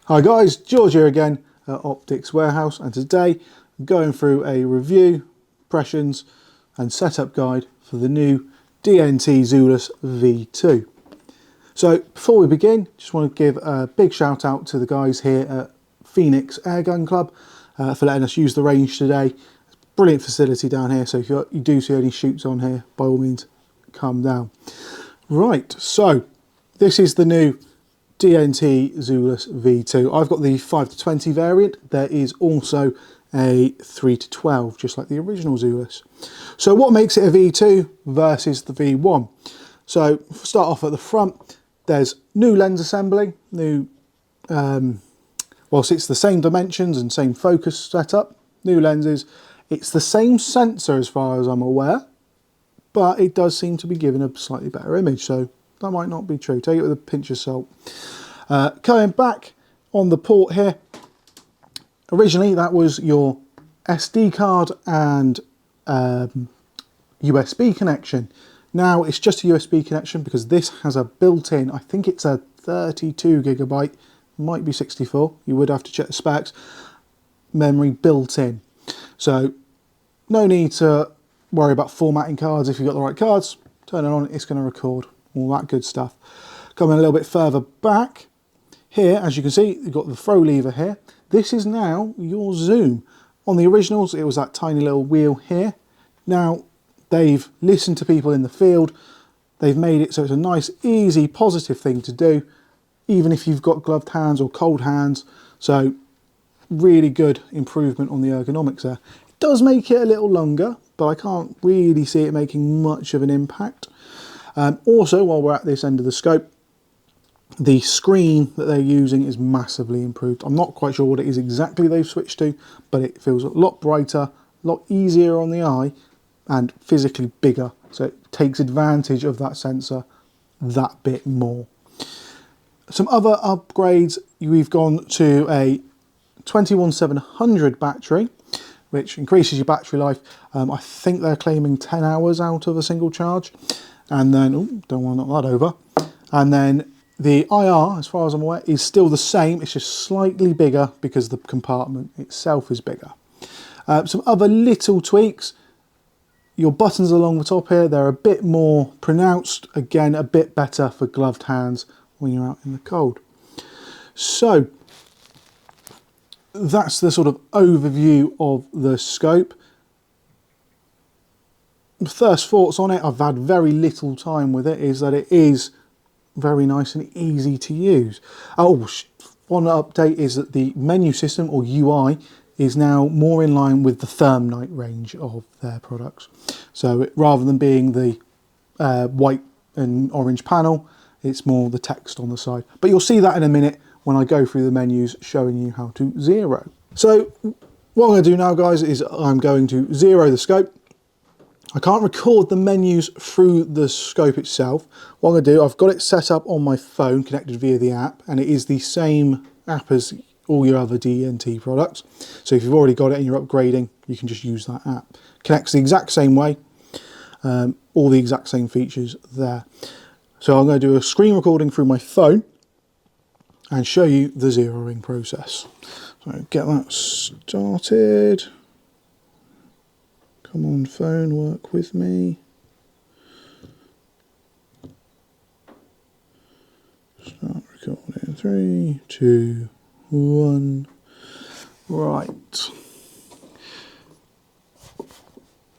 Hi guys, George here again at Optics Warehouse, and today I'm going through a review, impressions and setup guide for the new DNT Zulus V2. So before we begin, just want to give a big shout out to the guys here at Phoenix Airgun Club for letting us use the range today. It's a brilliant facility down here, so if you do see any shoots on here, by all means come down. Right, so this is the new DNT Zulus V2. I've got the 5-20 variant. There is also a 3-12, just like the original Zulus. So what makes it a V2 versus the V1? So start off at the front, there's new lens assembly, whilst it's the same dimensions and same focus setup, new lenses. It's the same sensor as far as I'm aware, but it does seem to be giving a slightly better image, so that might not be true. Take it with a pinch of salt. Coming back on the port here, originally that was your SD card and USB connection. Now it's just a USB connection because this has a built-in, I think it's a 32 gigabyte, might be 64, you would have to check the specs, memory built in. So no need to worry about formatting cards. If you've got the right cards, turn it on, it's going to record. All that good stuff. Coming a little bit further back, here, as you can see, you've got the throw lever here. This is now your zoom. On the originals, it was that tiny little wheel here. Now, they've listened to people in the field. They've made it so it's a nice, easy, positive thing to do, even if you've got gloved hands or cold hands. So, really good improvement on the ergonomics there. It does make it a little longer, but I can't really see it making much of an impact. Also, while we're at this end of the scope, the screen that they're using is massively improved. I'm not quite sure what it is exactly they've switched to, but it feels a lot brighter, a lot easier on the eye, and physically bigger. So it takes advantage of that sensor that bit more. Some other upgrades, we've gone to a 21700 battery, which increases your battery life. I think they're claiming 10 hours out of a single charge. And then, oh, don't want to knock that over. And then the IR, as far as I'm aware, is still the same. It's just slightly bigger because the compartment itself is bigger. Some other little tweaks. Your buttons along the top here, they're a bit more pronounced. Again, a bit better for gloved hands when you're out in the cold. So, that's the sort of overview of the scope. First thoughts on it, I've had very little time with it, is that it is very nice and easy to use. Oh, one update is that the menu system, or UI, is now more in line with the Thermite range of their products. So rather than being the white and orange panel, it's more the text on the side. But you'll see that in a minute when I go through the menus showing you how to zero. So what I'm going to do now, guys, is I'm going to zero the scope. I can't record the menus through the scope itself. What I'm going to do, I've got it set up on my phone, connected via the app, and it is the same app as all your other DNT products. So if you've already got it and you're upgrading, you can just use that app. Connects the exact same way, all the exact same features there. So I'm going to do a screen recording through my phone and show you the zeroing process. So get that started. Come on, phone, work with me. Start recording. 3, 2, 1. Right.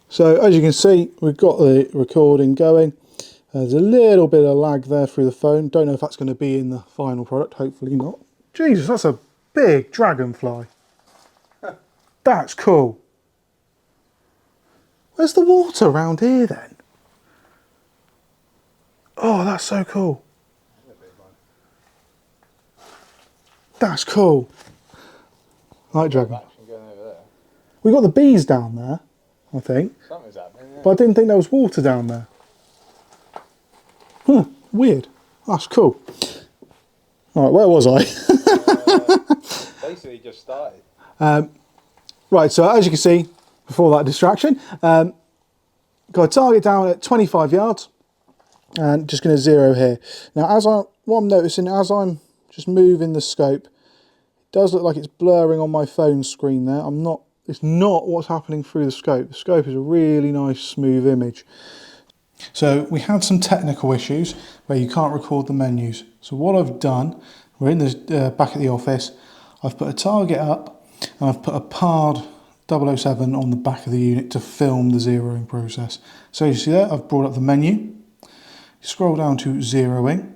So as you can see, we've got the recording going. There's a little bit of lag there through the phone. Don't know if that's going to be in the final product. Hopefully not. Jesus, that's a big dragonfly. That's cool. Where's the water around here then? Oh, that's so cool. That's cool. Right, dragon. We got the bees down there, I think. Something's happening, yeah. But I didn't think there was water down there. Weird. That's cool. Alright, where was I? Basically just started. Right, so as you can see, before that distraction, got a target down at 25 yards. And just going to zero here. Now, what I'm noticing, as I'm just moving the scope, Does look like it's blurring on my phone screen there. It's not what's happening through the scope. The scope is a really nice smooth image. So we had some technical issues where you can't record the menus. So what I've done, we're in the back at the office, I've put a target up and I've put a PARD 007 on the back of the unit to film the zeroing process. So you see there, I've brought up the menu, scroll down to zeroing,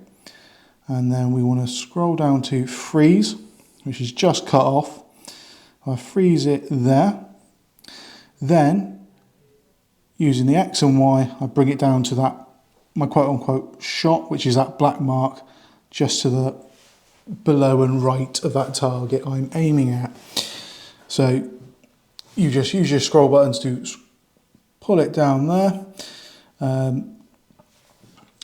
and then we want to scroll down to freeze, which is just cut off. I freeze it there. Then, using the X and Y, I bring it down to that, my quote-unquote shot, which is that black mark just to the below and right of that target I'm aiming at. So you just use your scroll buttons to pull it down there.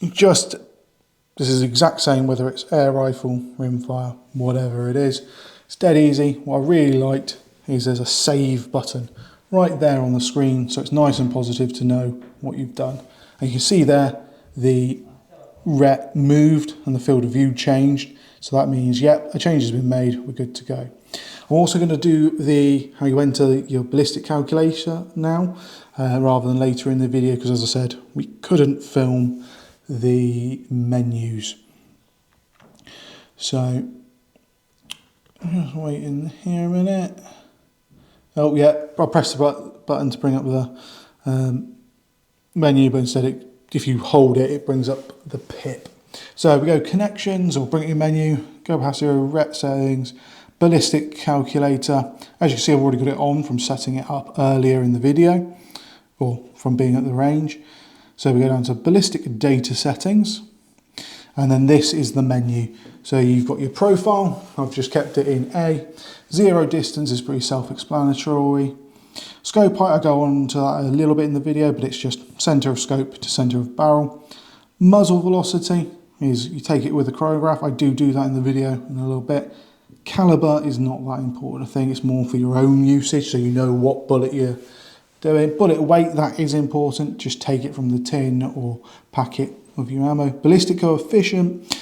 This is the exact same whether it's air rifle, rimfire, whatever it is. It's dead easy. What I really liked is there's a save button right there on the screen, so it's nice and positive to know what you've done. And you can see there the ret moved and the field of view changed. So that means, yep, a change has been made, we're good to go. I'm also going to do how you enter your ballistic calculator now, rather than later in the video, because as I said, we couldn't film the menus. So, just waiting here a minute. Oh yeah, I pressed the button to bring up the menu, but instead if you hold it, it brings up the pip. So we go connections, or bring up your menu, go past your ret settings, ballistic calculator. As you can see, I've already got it on from setting it up earlier in the video, or from being at the range. So we go down to ballistic data settings, and then this is the menu. So you've got your profile, I've just kept it in A. Zero distance is pretty self-explanatory. Scope height, I go on to that a little bit in the video, but it's just centre of scope to centre of barrel. Muzzle velocity is you take it with a chronograph. I do that in the video in a little bit. Calibre is not that important a thing, it's more for your own usage, so you know what bullet you're doing. Bullet weight, that is important, just take it from the tin or packet of your ammo. Ballistic coefficient,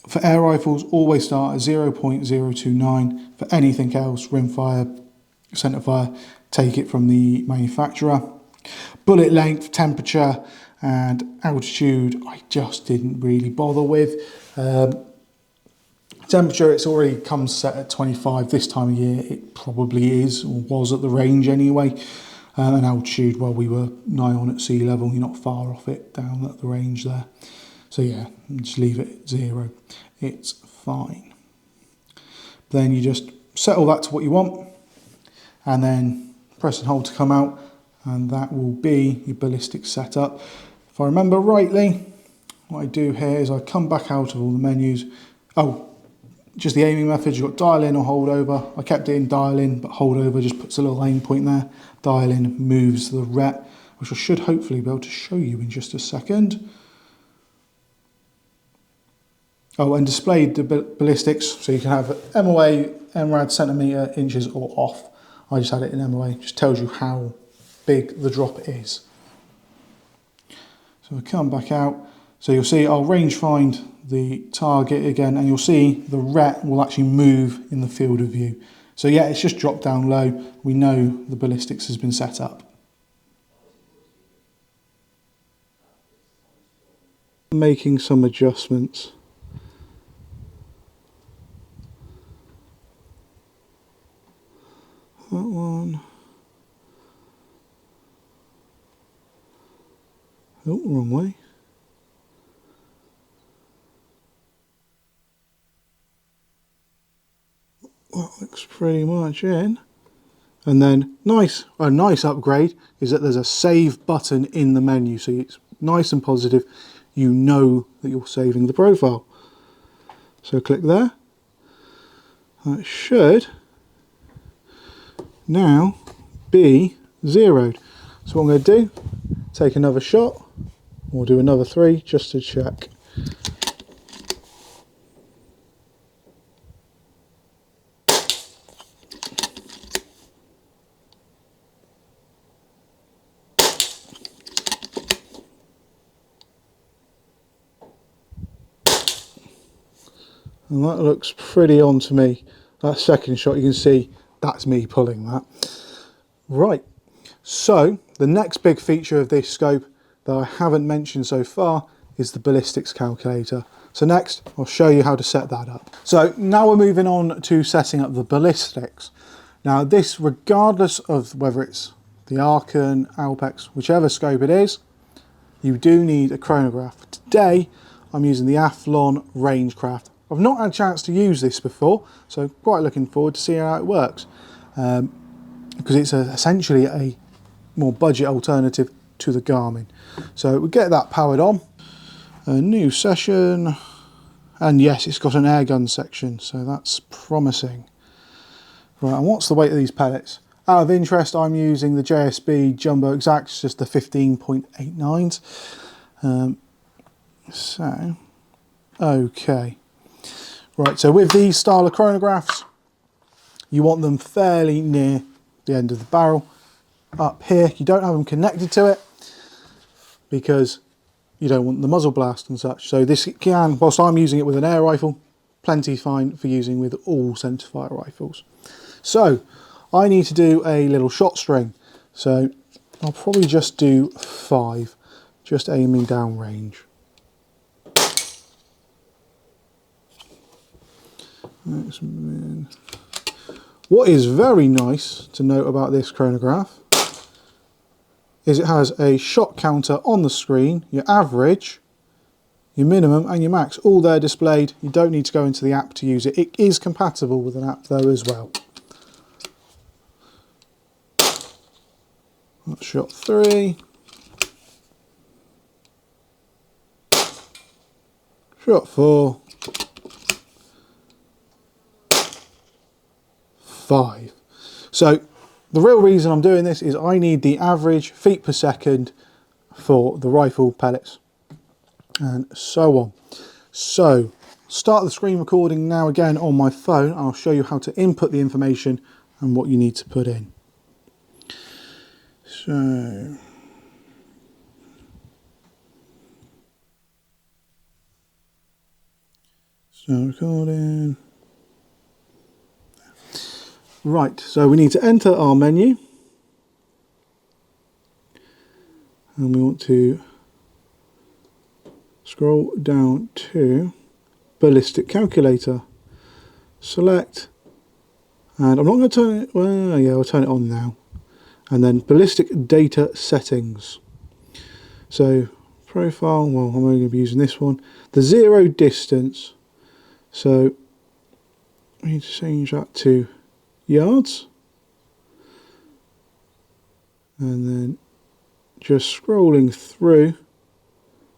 for air rifles, always start at 0.029. For anything else, rimfire, centerfire, take it from the manufacturer. Bullet length, temperature, and altitude, I just didn't really bother with. Temperature, it's already comes set at 25 this time of year. It probably is, or was at the range anyway. And altitude, well, we were nigh on at sea level. You're not far off it down at the range there. So yeah, just leave it at 0. It's fine. Then you just set all that to what you want, and then press and hold to come out, and that will be your ballistic setup. If I remember rightly, what I do here is I come back out of all the menus. Oh, just the aiming methods, you've got dial in or hold over. I kept it in dial in, but hold over just puts a little aim point there. Dial in moves the ret, which I should hopefully be able to show you in just a second. Oh, and displayed the ballistics, so you can have MOA, MRAD, centimetre, inches or off. I just had it in MOA, just tells you how big the drop is. So we come back out, so you'll see I'll range find the target again, and you'll see the ret will actually move in the field of view. So yeah, it's just dropped down low. We know the ballistics has been set up. Making some adjustments. That one. Oh, wrong way. That looks pretty much in. And then a nice upgrade is that there's a save button in the menu, so it's nice and positive. You know that you're saving the profile. So click there. That should now be zeroed. So what I'm going to do, take another shot, or do another 3 just to check. And that looks pretty on to me. that second shot, you can see that's me pulling that. Right, so the next big feature of this scope that I haven't mentioned so far is the ballistics calculator. So next, I'll show you how to set that up. So now we're moving on to setting up the ballistics. Now this, regardless of whether it's the Archon, Alpex, whichever scope it is, you do need a chronograph. Today, I'm using the Athlon Rangecraft. I've not had a chance to use this before, so quite looking forward to seeing how it works. Because it's essentially a more budget alternative to the Garmin. So we get that powered on. A new session, and yes, it's got an airgun section, so that's promising. Right, and what's the weight of these pellets? Out of interest, I'm using the JSB Jumbo Exacts, just the 15.89s. So, okay. Right, so with these style of chronographs, you want them fairly near the end of the barrel. Up here, you don't have them connected to it because you don't want the muzzle blast and such. So this can, whilst I'm using it with an air rifle, plenty fine for using with all centerfire rifles. So I need to do a little shot string. So I'll probably just do 5, just aiming down range. What is very nice to note about this chronograph is it has a shot counter on the screen, your average, your minimum and your max, all there displayed. You don't need to go into the app to use it. It is compatible with an app though as well. That's shot 3. Shot 4. 5. So the real reason I'm doing this is I need the average feet per second for the rifle pellets and so on. So start the screen recording now again on my phone. I'll show you how to input the information and what you need to put in. So recording. Right, so we need to enter our menu and we want to scroll down to ballistic calculator, select, and I'm not going to turn it, well yeah, I'll turn it on now, and then ballistic data settings. So profile, well I'm only going to be using this one, the 0 distance, so we need to change that to yards, and then just scrolling through,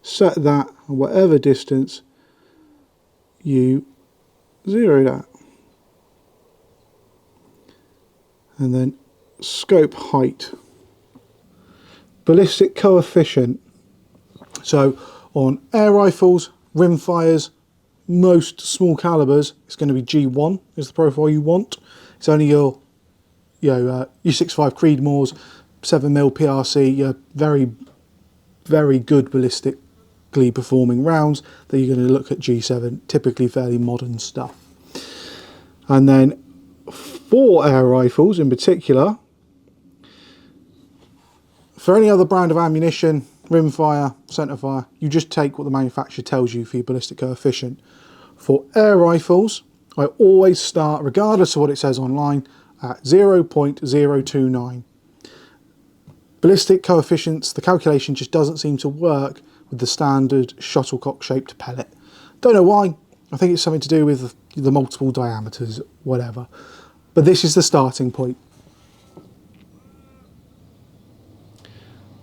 set that at whatever distance you zeroed at, and then scope height, ballistic coefficient. So on air rifles, rimfires, most small calibers, it's going to be G1 is the profile you want. It's only your, your 65 Creedmoors, 7mm PRC, your very, very good ballistically performing rounds that you're going to look at G7, typically fairly modern stuff. And then for air rifles in particular, for any other brand of ammunition, rimfire, centerfire, you just take what the manufacturer tells you for your ballistic coefficient. For air rifles, I always start, regardless of what it says online, at 0.029. Ballistic coefficients, the calculation just doesn't seem to work with the standard shuttlecock shaped pellet. Don't know why. I think it's something to do with the multiple diameters, whatever. But this is the starting point.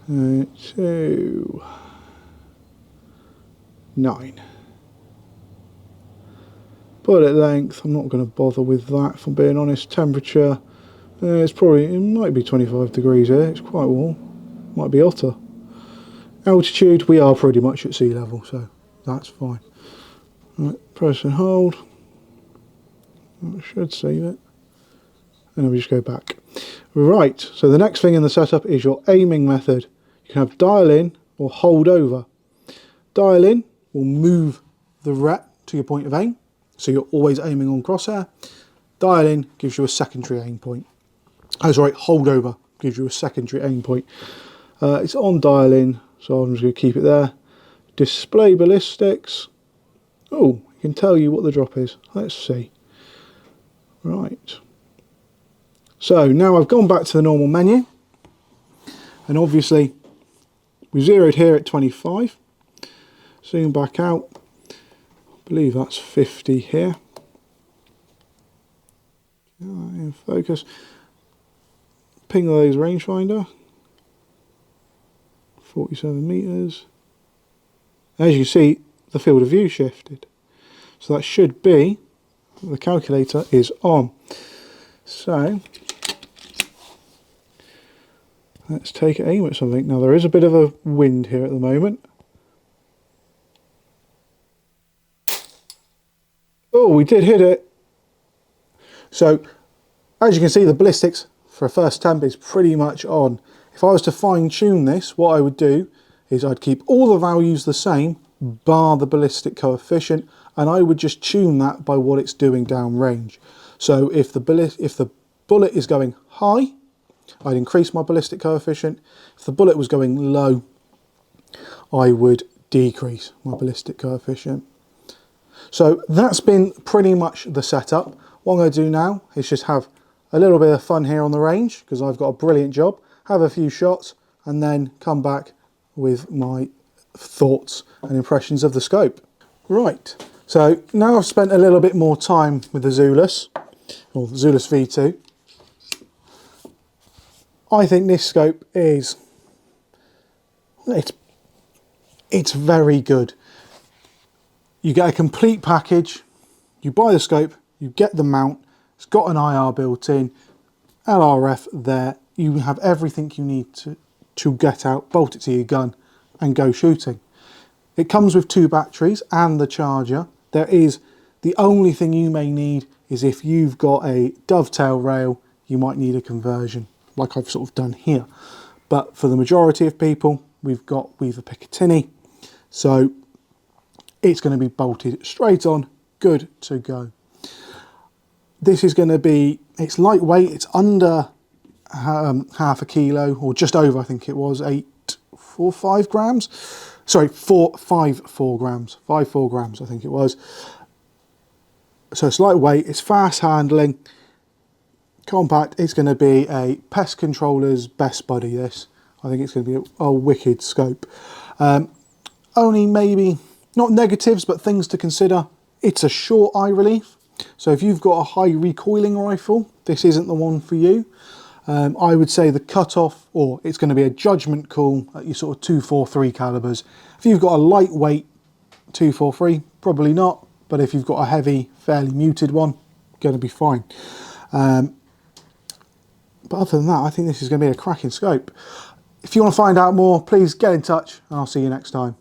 2, 9. Bullet length, I'm not going to bother with that if I'm being honest. Temperature, it might be 25 degrees here, it's quite warm. Might be hotter. Altitude, we are pretty much at sea level, so that's fine. Right, press and hold. That should save it. And then we just go back. Right, so the next thing in the setup is your aiming method. You can have dial in or hold over. Dial in will move the rep to your point of aim, so you're always aiming on crosshair. Dial in gives you a secondary aim point. Oh, sorry, hold over gives you a secondary aim point. It's on dial in, so I'm just going to keep it there. Display ballistics. Oh, I can tell you what the drop is. Let's see. Right. So now I've gone back to the normal menu, and obviously we zeroed here at 25. Zoom back out. I believe that's 50 here. In focus. Ping the laser rangefinder. 47 meters. As you see, the field of view shifted. So that should be, the calculator is on. So let's take aim at something. Now there is a bit of a wind here at the moment. Oh, we did hit it. So as you can see, the ballistics for a first temp is pretty much on. If I was to fine tune this, what I would do is I'd keep all the values the same, bar the ballistic coefficient, and I would just tune that by what it's doing downrange. So if the bullet is going high, I'd increase my ballistic coefficient. If the bullet was going low, I would decrease my ballistic coefficient. So that's been pretty much the setup. What I'm going to do now is just have a little bit of fun here on the range, because I've got a brilliant job, have a few shots, and then come back with my thoughts and impressions of the scope. Right, so now I've spent a little bit more time with the Zulus, or the Zulus V2. I think this scope is, it's very good. You get a complete package, you buy the scope, you get the mount, it's got an IR built in, LRF there, you have everything you need to get out, bolt it to your gun and go shooting. It comes with 2 batteries and the charger. The only thing you may need is if you've got a dovetail rail, you might need a conversion, like I've sort of done here. But for the majority of people, we've got Weaver Picatinny, so it's going to be bolted straight on, good to go. This is going to be, it's lightweight, it's under half a kilo, or just over, I think it was 5 grams. Sorry, 4 grams, 4 grams, I think it was. So it's lightweight, it's fast handling, compact. It's going to be a pest controller's best buddy, this. I think it's going to be a wicked scope. Only maybe, not negatives, but things to consider. It's a short eye relief. So if you've got a high recoiling rifle, this isn't the one for you. I would say the cutoff, or it's going to be a judgment call at your sort of 243 calibers. If you've got a lightweight 243, probably not. But if you've got a heavy, fairly muted one, going to be fine. But other than that, I think this is going to be a cracking scope. If you want to find out more, please get in touch and I'll see you next time.